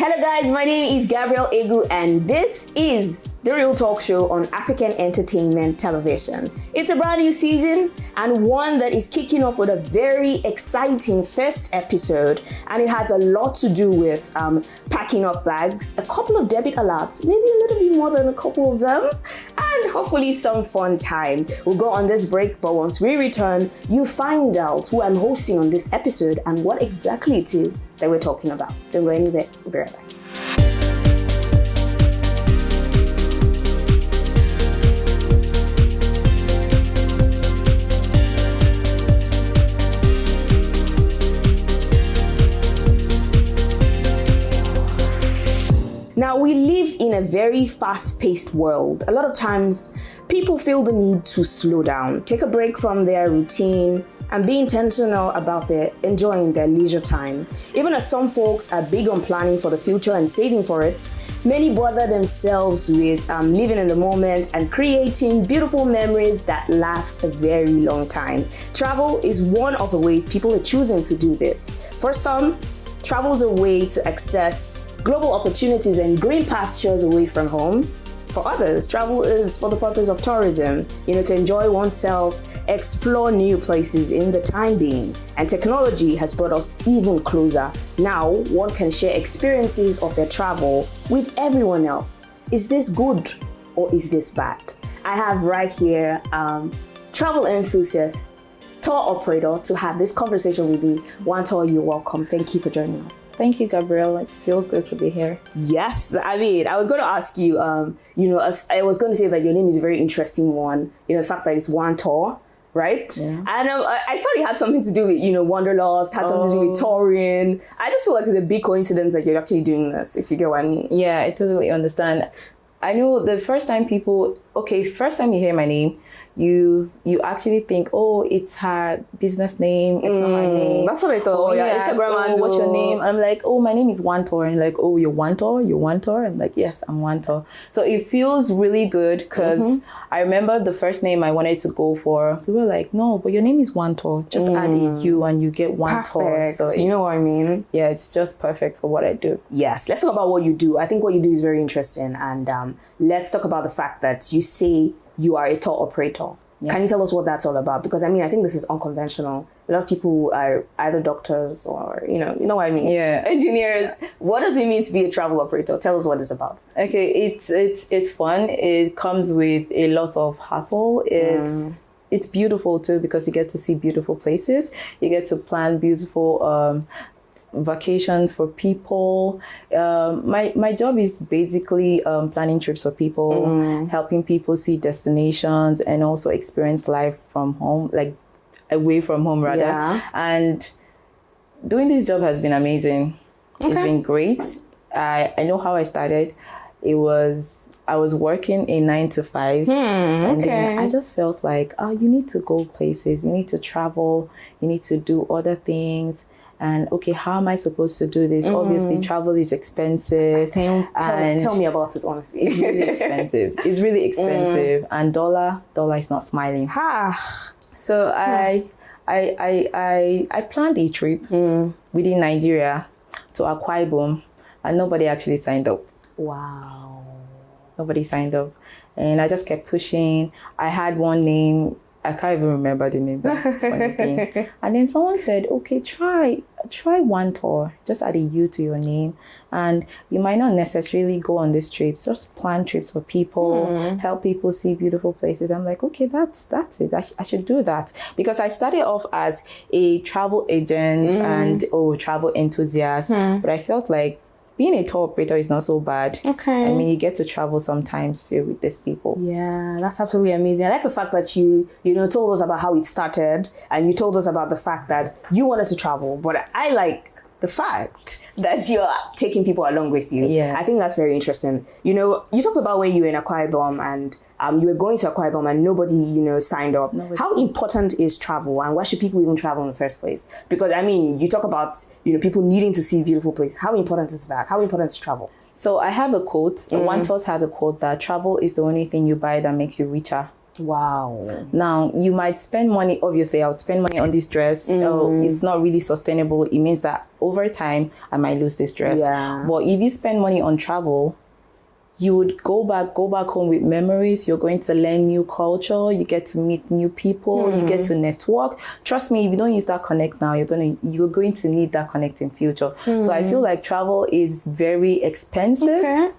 Hello guys, my name is Gabriel Egu and this is The Real Talk Show on African Entertainment Television. It's a brand new season and one that is kicking off with a very exciting first episode, and it has a lot to do with packing up bags, a couple of debit alerts, maybe a little bit more than a couple of them, and hopefully some fun time. We'll go on this break, but once we return, you find out who I'm hosting on this episode and what exactly it is that we're talking about. Don't go anywhere. We'll be right back. Now, we live in a very fast-paced world. A lot of times, people feel the need to slow down, take a break from their routine, and be intentional about enjoying their leisure time. Even as some folks are big on planning for the future and saving for it, many bother themselves with living in the moment and creating beautiful memories that last a very long time. Travel is one of the ways people are choosing to do this. For some, travel is a way to access global opportunities and green pastures away from home. For others, travel is for the purpose of tourism, to enjoy oneself, explore new places in the time being. And technology has brought us even closer. Now, one can share experiences of their travel with everyone else. Is this good or is this bad? I have right here travel enthusiast, tour operator, to have this conversation with me. Wantor, you're welcome. Thank you for joining us. Thank you, Gabrielle. It feels good to be here. Yes, I was going to ask you, I was going to say that your name is a very interesting one. The fact that it's Wantor, right? Yeah. And I thought it had something to do with, wanderlust, had something to do with touring. I just feel like it's a big coincidence that you're actually doing this, if you get what I mean. Yeah, I totally understand. I know the first time you hear my name, you actually think, oh, it's her business name, it's not her name. That's what I thought. Instagram handle. What's your name? I'm like, oh, my name is Wantor. And like, oh, you're Wantor? You're Wantor? I'm like, yes, I'm Wantor. So it feels really good because I remember the first name I wanted to go for. People were like, no, but your name is Wantor. Just add a U and you get Wantor. Perfect. So you know what I mean? Yeah, it's just perfect for what I do. Yes. Let's talk about what you do. I think what you do is very interesting. And let's talk about the fact that you say you are a tour operator. Yeah. Can you tell us what that's all about? Because I think this is unconventional. A lot of people are either doctors or, you know what I mean? Yeah. Engineers. What does it mean to be a travel operator? Tell us what it's about. Okay, it's fun. It comes with a lot of hassle. It's beautiful too because you get to see beautiful places. You get to plan beautiful vacations for people. My job is basically planning trips for people, helping people see destinations and also experience life from home, like away from home rather. Yeah. And doing this job has been amazing. Okay. It's been great. I know how I started. I was working a 9 to 5 and then I just felt like, you need to go places, you need to travel, you need to do other things. And okay, how am I supposed to do this? Obviously, travel is expensive. Tell me about it, honestly. It's really expensive. It's really expensive. And dollar is not smiling. So I planned a trip within Nigeria to Akwa Ibom, and nobody actually signed up. Wow. Nobody signed up. And I just kept pushing. I had one name. I can't even remember the name. That's the funny thing. And then someone said, okay, try Wantor. Just add a U to your name. And you might not necessarily go on these trips. Just plan trips for people, help people see beautiful places. I'm like, okay, that's it. I should do that. Because I started off as a travel agent and travel enthusiast. But I felt like being a tour operator is not so bad. Okay. You get to travel sometimes too with these people. Yeah, that's absolutely amazing. I like the fact that you told us about how it started and you told us about the fact that you wanted to travel. But I like the fact that you're taking people along with you. Yeah. I think that's very interesting. You talked about when you were in Akwa Ibom and you were going to Akwa Ibom and nobody, signed up. How important is travel and why should people even travel in the first place? Because, you talk about, people needing to see beautiful places. How important is that? How important is travel? So I have a quote. One thought has a quote that travel is the only thing you buy that makes you richer. Wow. Now, you might spend money, obviously, I would spend money on this dress. It's not really sustainable. It means that over time, I might lose this dress. Yeah. But if you spend money on travel, you would go back home with memories. You're going to learn new culture. You get to meet new people. You get to network. Trust me, if you don't use that connect now, you're going to need that connect in future. So I feel like travel is very expensive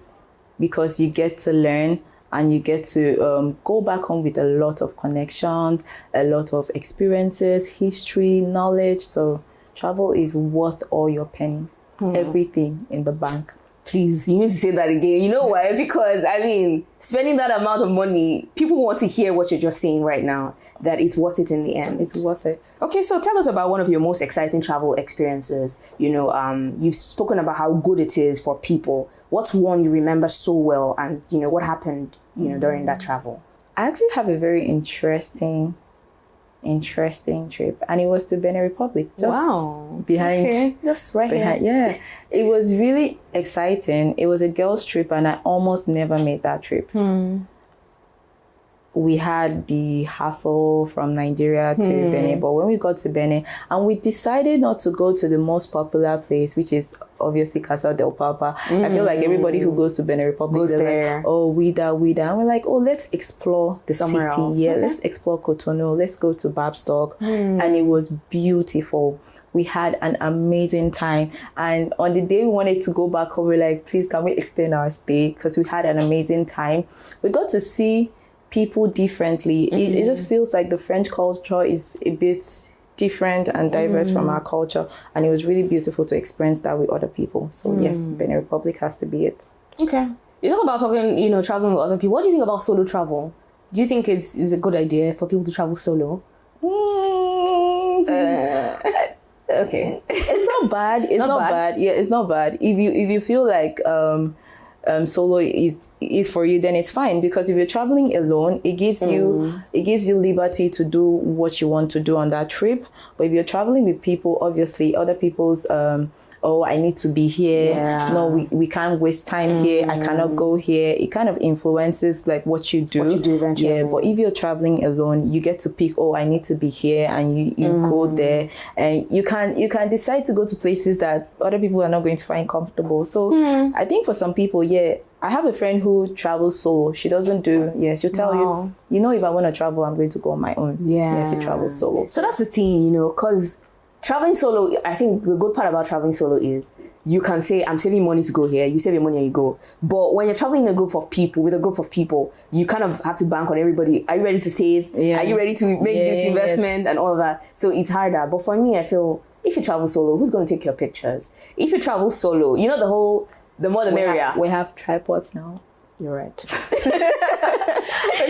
because you get to learn and you get to go back home with a lot of connections, a lot of experiences, history, knowledge. So travel is worth all your penny, everything in the bank. Please, you need to say that again. You know why? Because, I mean, spending that amount of money, people want to hear what you're just saying right now, that it's worth it in the end. It's worth it. Okay, so tell us about one of your most exciting travel experiences. You know, you've spoken about how good it is for people. What's one you remember so well, and, you know, what happened, you know, during that travel? I actually have a very interesting trip, and it was to Benin Republic. Just behind, just right here. Yeah, it was really exciting. It was a girls' trip, and I almost never made that trip. We had the hassle from Nigeria to Benin, but when we got to Benin, and we decided not to go to the most popular place, which is obviously Casa del Papa. I feel like everybody who goes to Benin Republic goes there. Like, oh, Ouida. And we're like, oh, let's explore the Somewhere city. else. Yeah, Okay. let's explore Cotonou. Let's go to Babstock. And it was beautiful. We had an amazing time. And on the day we wanted to go back home, we're like, please, can we extend our stay? Because we had an amazing time. We got to see people differently. It just feels like the French culture is a bit different and diverse from our culture. And it was really beautiful to experience that with other people. So yes, Benin Republic has to be it. Okay. You talk about traveling with other people. What do you think about solo travel? Do you think it's a good idea for people to travel solo? Okay. It's not bad. It's not bad. Yeah, it's not bad. If you feel like solo is for you, then it's fine, because if you're traveling alone, it gives you liberty to do what you want to do on that trip. But if you're traveling with people, obviously other people's oh, I need to be here. Yeah. No, we can't waste time here. I cannot go here. It kind of influences like what you do. What you do eventually. Yeah, but if you're traveling alone, you get to pick, oh, I need to be here, and you go there, and you can decide to go to places that other people are not going to find comfortable. So I think for some people, yeah, I have a friend who travels solo. She doesn't do, she'll tell you, if I want to travel, I'm going to go on my own. Yeah, she travels solo. So that's the thing, because traveling solo, I think the good part about traveling solo is you can say, I'm saving money to go here. You save your money and you go. But when you're with a group of people, you kind of have to bank on everybody. Are you ready to save? Yeah. Are you ready to make this investment and all of that? So it's harder. But for me, I feel if you travel solo, who's going to take your pictures? If you travel solo, the more the merrier. We have tripods now. You're right.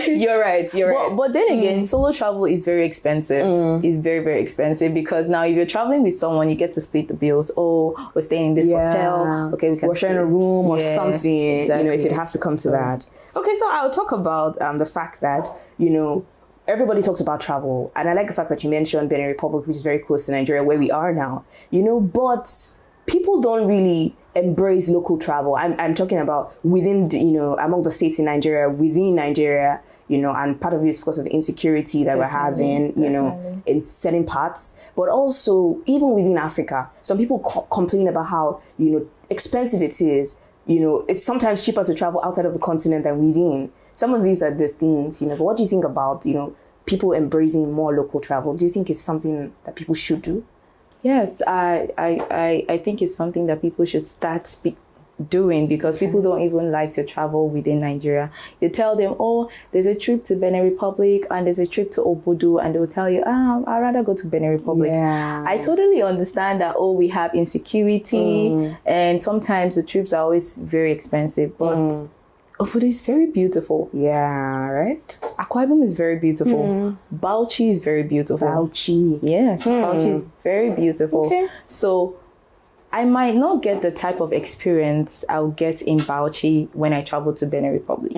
You're right. But then again, solo travel is very expensive. It's very, very expensive, because now if you're traveling with someone, you get to split the bills. Oh, we're staying in this hotel. Okay, we're sharing a room or something. Exactly. If it has to come to that. Okay, so I'll talk about the fact that everybody talks about travel, and I like the fact that you mentioned Benin Republic, which is very close to Nigeria, where we are now. But people don't really embrace local travel. I'm talking about within, among the states in Nigeria, within Nigeria, and part of it is because of the insecurity that we're having, in certain parts. But also, even within Africa, some people complain about how, expensive it is. It's sometimes cheaper to travel outside of the continent than within. Some of these are the things, but what do you think about, people embracing more local travel? Do you think it's something that people should do? Yes, I think it's something that people should start doing, because people don't even like to travel within Nigeria. You tell them, oh, there's a trip to Benin Republic and there's a trip to Obudu, and they'll tell you, I'd rather go to Benin Republic. Yeah. I totally understand that, we have insecurity and sometimes the trips are always very expensive, but Obudu is very beautiful. Yeah, right? Akwa Ibom is very beautiful. Bauchi is very beautiful. Bauchi. Yes, Bauchi is very beautiful. Okay. So I might not get the type of experience I'll get in Bauchi when I travel to Benin Republic.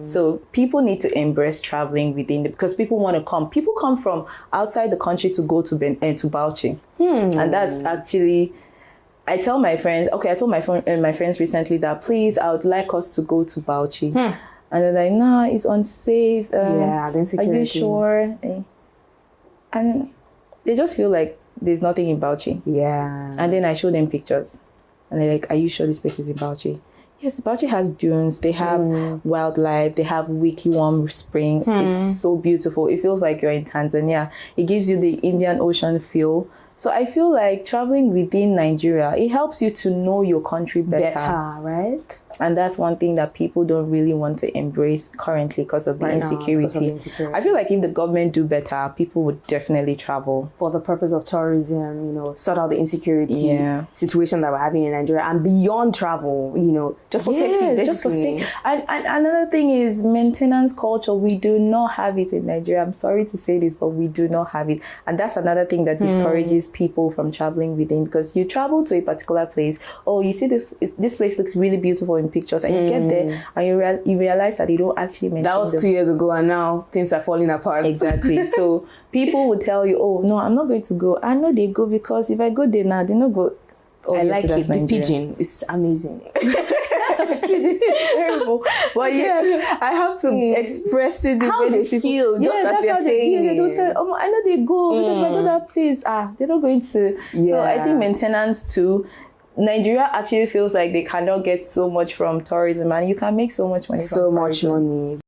So people need to embrace traveling because people want to come. People come from outside the country to go to Bauchi. And that's actually... I told my friends recently that please, I would like us to go to Bauchi. And they're like, nah, it's unsafe. Yeah, the insecurity. Are you sure? And they just feel like there's nothing in Bauchi. Yeah. And then I show them pictures. And they're like, are you sure this place is in Bauchi? Yes, Bauchi has dunes. They have wildlife. They have Wiki Warm Spring. It's so beautiful. It feels like you're in Tanzania. It gives you the Indian Ocean feel. So I feel like traveling within Nigeria, it helps you to know your country better. Right? And that's one thing that people don't really want to embrace currently because of the insecurity. I feel like if the government do better, people would definitely travel. For the purpose of tourism, sort out the insecurity situation that we're having in Nigeria and beyond travel, just for safety. Just for safety. And another thing is maintenance culture. We do not have it in Nigeria. I'm sorry to say this, but we do not have it. And that's another thing that discourages people from traveling within, because you travel to a particular place. Oh, you see this place looks really beautiful in pictures, and you get there and you realize that you don't actually maintain. That was 2 years ago, and now things are falling apart. Exactly. So people would tell you, oh no, I'm not going to go. I know they go because if I go there now, they not go. Oh, I like it. The Nigeria. pigeon is amazing. It's terrible, but yes, I have to express it. How they feel, just as they're saying. They don't tell. I know they go because if I go that place, they're not going to. Yeah. So I think maintenance too. Nigeria actually feels like they cannot get so much from tourism, and you can make so much money. So much money.